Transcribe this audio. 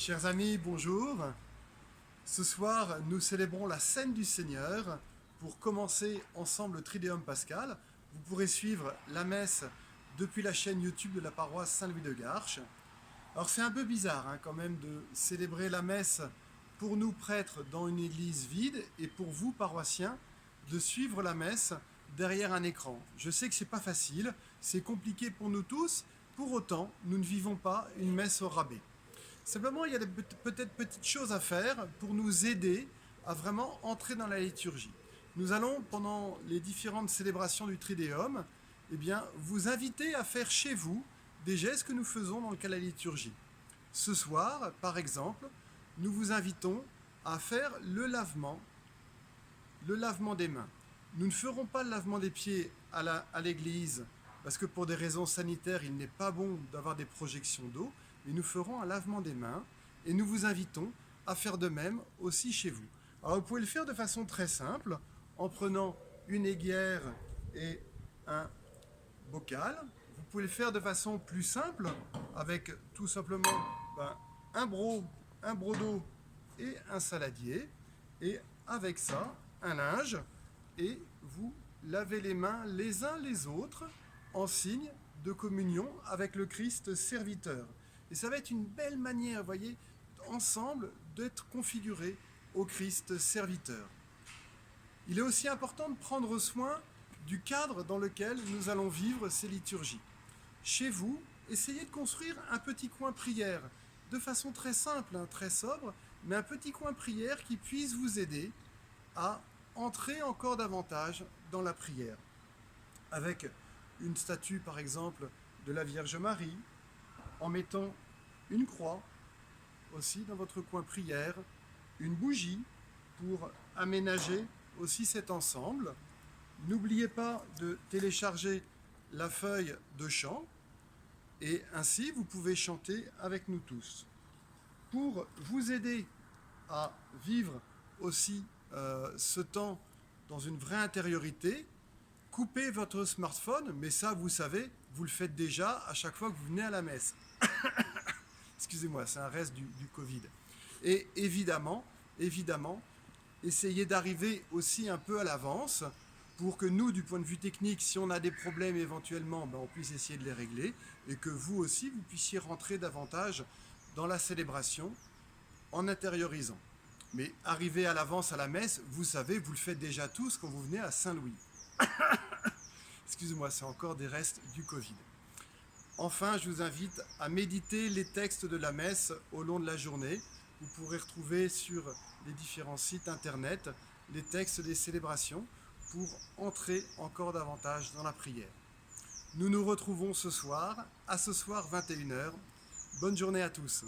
Chers amis, bonjour. Ce soir, nous célébrons la scène du Seigneur pour commencer ensemble le Triduum Pascal. Vous pourrez suivre la messe depuis la chaîne YouTube de la paroisse Saint-Louis de Garches. Alors c'est un peu bizarre quand même de célébrer la messe pour nous prêtres dans une église vide et pour vous paroissiens de suivre la messe derrière un écran. Je sais que c'est pas facile, c'est compliqué pour nous tous, pour autant nous ne vivons pas une messe au rabais. Simplement, il y a peut-être petites choses à faire pour nous aider à vraiment entrer dans la liturgie. Nous allons, pendant les différentes célébrations du Triduum, vous inviter à faire chez vous des gestes que nous faisons dans le cas de la liturgie. Ce soir, par exemple, nous vous invitons à faire le lavement des mains. Nous ne ferons pas le lavement des pieds à l'église, parce que pour des raisons sanitaires, il n'est pas bon d'avoir des projections d'eau, mais nous ferons un lavement des mains et nous vous invitons à faire de même aussi chez vous. Alors vous pouvez le faire de façon très simple, en prenant une aiguière et un bocal. Vous pouvez le faire de façon plus simple, avec tout simplement un broc d'eau et un saladier, et avec ça, un linge, et vous lavez les mains les uns les autres en signe de communion avec le Christ serviteur. Et ça va être une belle manière, vous voyez, ensemble, d'être configurés au Christ serviteur. Il est aussi important de prendre soin du cadre dans lequel nous allons vivre ces liturgies. Chez vous, essayez de construire un petit coin prière, de façon très simple, très sobre, mais un petit coin prière qui puisse vous aider à entrer encore davantage dans la prière. Avec une statue, par exemple, de la Vierge Marie, en mettant une croix aussi dans votre coin prière, une bougie pour aménager aussi cet ensemble. N'oubliez pas de télécharger la feuille de chant et ainsi vous pouvez chanter avec nous tous. Pour vous aider à vivre aussi ce temps dans une vraie intériorité, coupez votre smartphone, mais ça vous savez, vous le faites déjà à chaque fois que vous venez à la messe. Excusez-moi, c'est un reste du Covid. Et évidemment, essayez d'arriver aussi un peu à l'avance pour que nous, du point de vue technique, si on a des problèmes éventuellement, on puisse essayer de les régler et que vous aussi, vous puissiez rentrer davantage dans la célébration en intériorisant. Mais arriver à l'avance à la messe, vous savez, vous le faites déjà tous quand vous venez à Saint-Louis. Excusez-moi, c'est encore des restes du Covid. Enfin, je vous invite à méditer les textes de la messe au long de la journée. Vous pourrez retrouver sur les différents sites internet les textes des célébrations pour entrer encore davantage dans la prière. Nous nous retrouvons ce soir, à ce soir 21h. Bonne journée à tous.